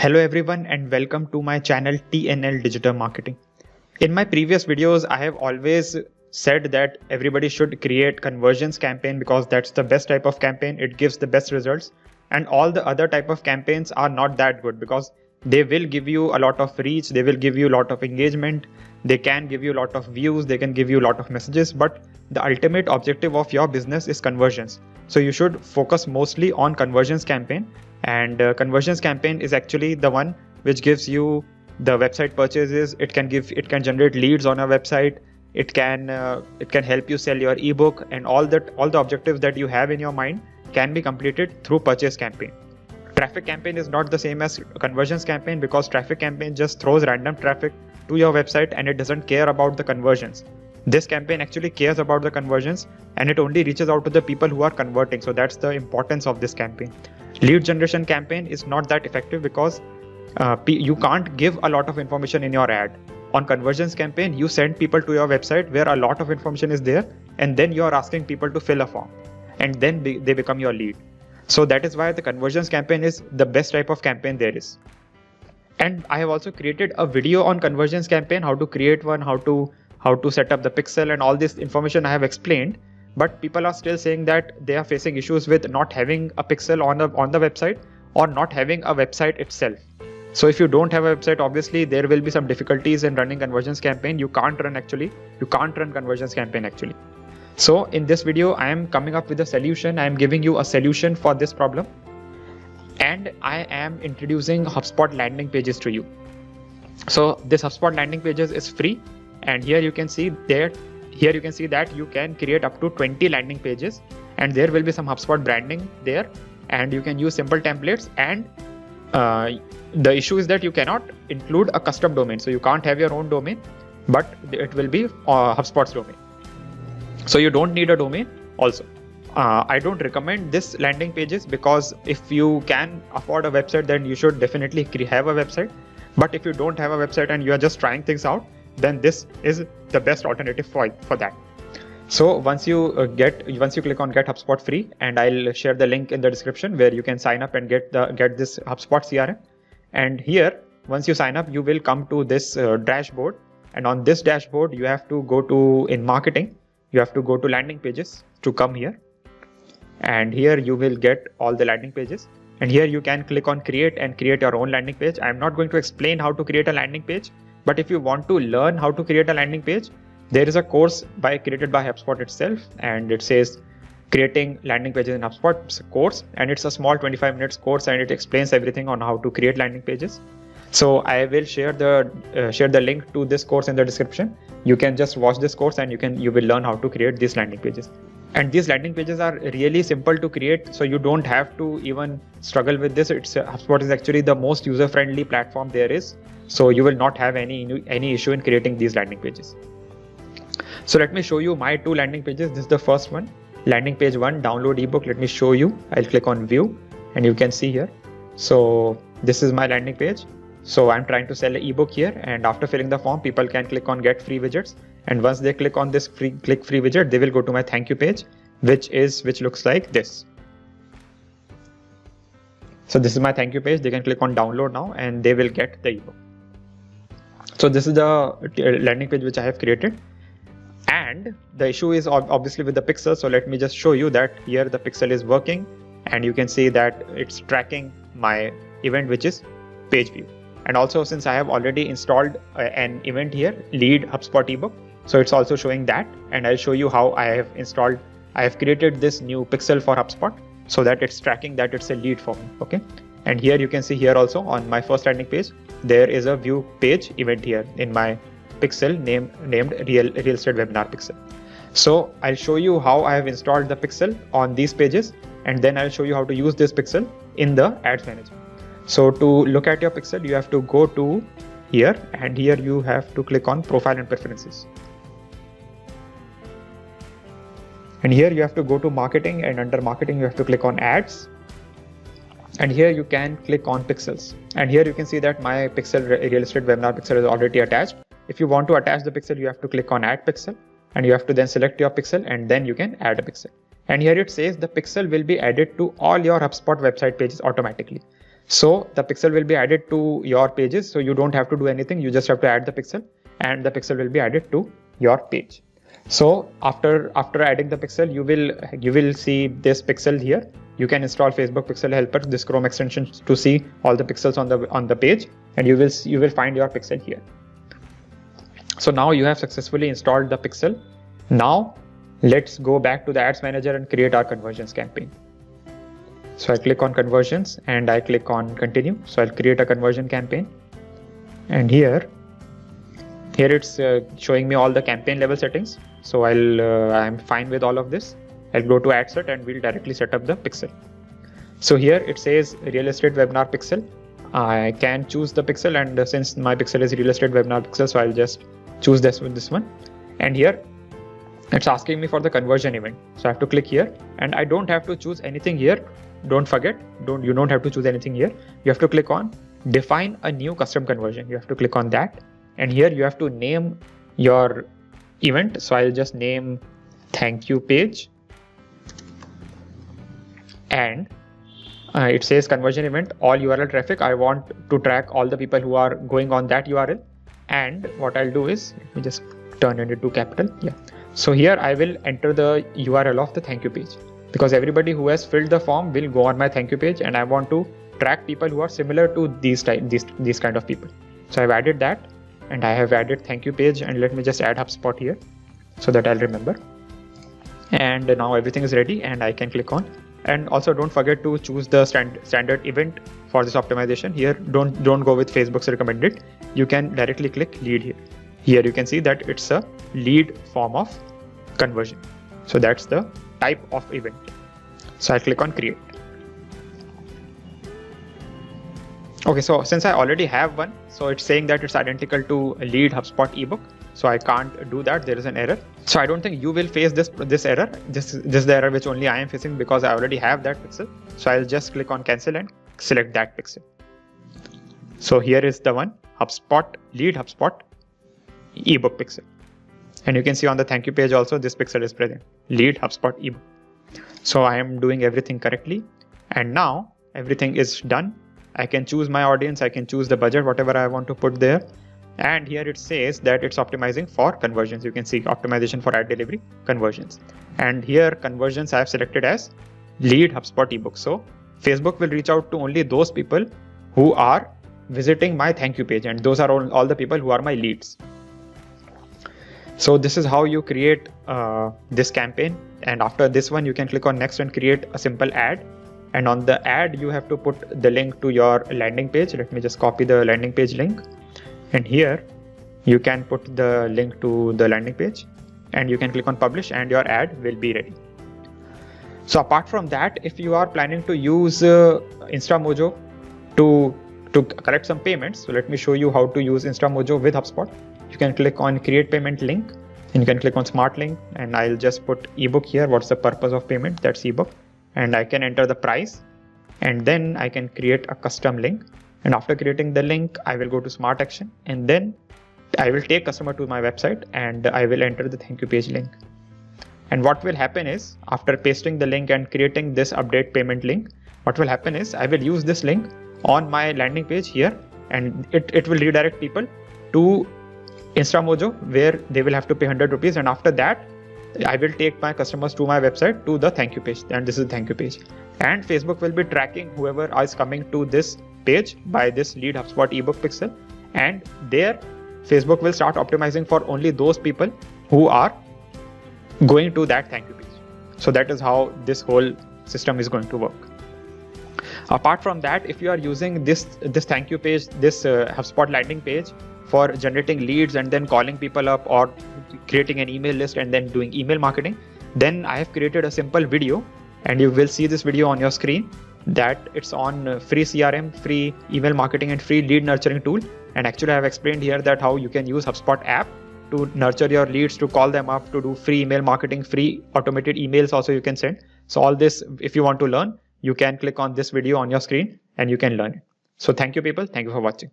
Hello everyone and welcome to my channel TNL Digital Marketing. In my previous videos, I have always said that everybody should create conversions campaign because that's the best type of campaign. It gives the best results, and all the other type of campaigns are not that good because they will give you a lot of reach, they will give you a lot of engagement, they can give you a lot of views, they can give you a lot of messages, but the ultimate objective of your business is conversions. So you should focus mostly on conversions campaign, and conversions campaign is actually the one which gives you the website purchases. It can generate leads on a website. It can help you sell your ebook, and all the objectives that you have in your mind can be completed through purchase campaign. Traffic campaign is not the same as conversions campaign because traffic campaign just throws random traffic to your website and it doesn't care about the conversions. This campaign actually cares about the conversions and it only reaches out to the people who are converting. So that's the importance of this campaign. Lead generation campaign is not that effective because you can't give a lot of information in your ad. On conversions campaign, you send people to your website where a lot of information is there, and then you are asking people to fill a form, and then they become your lead. So that is why the conversions campaign is the best type of campaign there is. And I have also created a video on conversions campaign, how to create one, how to set up the pixel, and all this information I have explained. But people are still saying that they are facing issues with not having a pixel on the website or not having a website itself. So if you don't have a website, obviously there will be some difficulties in running conversions campaign. You can't run conversions campaign actually. So in this video, I am coming up with a solution. I am giving you a solution for this problem. And I am introducing Hubspot landing pages to you. So this Hubspot landing pages is free. And here you can see that you can create up to 20 landing pages, and there will be some HubSpot branding there, and you can use simple templates. And the issue is that you cannot include a custom domain, so you can't have your own domain, but it will be HubSpot's domain. So you don't need a domain. Also, I don't recommend this landing pages because if you can afford a website, then you should definitely have a website. But if you don't have a website and you are just trying things out, then this is the best alternative for that. So once you click on Get HubSpot free, and I'll share the link in the description where you can sign up and get this HubSpot CRM. And here, once you sign up, you will come to this dashboard, and on this dashboard you have to go to in marketing. You have to go to landing pages to come here, and here you will get all the landing pages. And here you can click on create and create your own landing page. I'm not going to explain how to create a landing page. But if you want to learn how to create a landing page, there is a course created by HubSpot itself, and it says creating landing pages in HubSpot. It's a course, and it's a small 25 minutes course, and it explains everything on how to create landing pages. So I will share the link to this course in the description. You can just watch this course and you will learn how to create these landing pages. And these landing pages are really simple to create, so you don't have to even struggle with this. HubSpot is actually the most user-friendly platform there is. So you will not have any issue in creating these landing pages. So let me show you my two landing pages. This is the first one, landing page 1, download ebook. Let me show you. I'll click on view, and you can see here. So this is my landing page. So I'm trying to sell an ebook here, and after filling the form, people can click on get free widgets. And once they click on this click free widget, they will go to my thank you page, which looks like this. So this is my thank you page. They can click on download now, and they will get the ebook. So this is the landing page which I have created, and the issue is obviously with the pixel. So let me just show you that here the pixel is working, and you can see that it's tracking my event, which is page view. And also, since I have already installed an event here, lead HubSpot ebook, so it's also showing that. And I'll show you how I have created this new pixel for HubSpot so that it's tracking that it's a lead for me. Okay. And here you can see here also on my first landing page, there is a view page event here in my pixel named real estate webinar pixel. So I'll show you how I have installed the pixel on these pages, and then I'll show you how to use this pixel in the ads manager. So to look at your pixel, you have to go to here, and here you have to click on profile and preferences. And here you have to go to marketing, and under marketing you have to click on ads. And here you can click on pixels, and here you can see that my pixel real estate webinar pixel is already attached. If you want to attach the pixel, you have to click on add pixel, and you have to then select your pixel, and then you can add a pixel. And here it says the pixel will be added to all your HubSpot website pages automatically. So the pixel will be added to your pages. So you don't have to do anything. You just have to add the pixel, and the pixel will be added to your page. So after adding the pixel, you will see this pixel here. You can install Facebook Pixel Helper, this Chrome extension, to see all the pixels on the page, and you will find your pixel here. So now you have successfully installed the pixel. Now let's go back to the Ads Manager and create our conversions campaign. So I click on conversions and I click on continue. So I'll create a conversion campaign, and here it's showing me all the campaign level settings. So I'm fine with all of this. I'll go to ad set and we'll directly set up the pixel. So here it says real estate webinar pixel. I can choose the pixel, and since my pixel is real estate webinar pixel, so I'll just choose this one. And here it's asking me for the conversion event. So I have to click here, and I don't have to choose anything here. Don't forget, you don't have to choose anything here. You have to click on define a new custom conversion. You have to click on that, and here you have to name your event. So I'll just name thank you page, and it says conversion event all URL traffic. I want to track all the people who are going on that URL. And what I'll do is, let me just turn it into capital. Yeah. So here I will enter the URL of the thank you page, because everybody who has filled the form will go on my thank you page, and I want to track people who are similar to these kind of people. So I've added that, and I have added thank you page, and let me just add HubSpot here so that I'll remember. And now everything is ready, and I can click on. And also don't forget to choose the standard event for this optimization. Here don't go with Facebook's recommended. You can directly click lead here. Here you can see that it's a lead form of conversion. So that's the type of event. So I'll click on create. Okay, so since I already have one, so it's saying that it's identical to a lead HubSpot ebook. So I can't do that. There is an error. So I don't think you will face this error. This is the error which only I am facing, because I already have that pixel. So I'll just click on cancel and select that pixel. So here is the one, HubSpot, lead HubSpot ebook pixel. And you can see on the thank you page also this pixel is present, lead HubSpot ebook. So I am doing everything correctly. And now everything is done. I can choose my audience. I can choose the budget, whatever I want to put there. And here it says that it's optimizing for conversions. You can see optimization for ad delivery conversions. And here conversions I have selected as lead HubSpot ebook. So Facebook will reach out to only those people who are visiting my thank you page. And those are all the people who are my leads. So this is how you create this campaign. And after this one, you can click on next and create a simple ad. And on the ad, you have to put the link to your landing page. Let me just copy the landing page link. And here you can put the link to the landing page, and you can click on publish, and your ad will be ready. So apart from that, if you are planning to use InstaMojo to collect some payments, so let me show you how to use InstaMojo with HubSpot. You can click on create payment link, and you can click on smart link, and I'll just put ebook here. What's the purpose of payment? That's ebook. And I can enter the price, and then I can create a custom link. And after creating the link, I will go to smart action, and then I will take customer to my website, and I will enter the thank you page link. And what will happen is, after pasting the link and creating this update payment link, what will happen is I will use this link on my landing page here, and it will redirect people to InstaMojo, where they will have to pay 100 rupees. And after that, I will take my customers to my website to the thank you page, and this is the thank you page. And Facebook will be tracking whoever is coming to this page by this lead HubSpot ebook pixel, and there Facebook will start optimizing for only those people who are going to that thank you page. So that is how this whole system is going to work. Apart from that, if you are using this thank you page, this HubSpot landing page for generating leads and then calling people up, or creating an email list and then doing email marketing, then I have created a simple video, and you will see this video on your screen, that it's on free CRM, free email marketing, and free lead nurturing tool. And actually I have explained here that how you can use HubSpot app to nurture your leads, to call them up, to do free email marketing, free automated emails also you can send. So all this, if you want to learn, you can click on this video on your screen and you can learn it. So thank you people. Thank you for watching.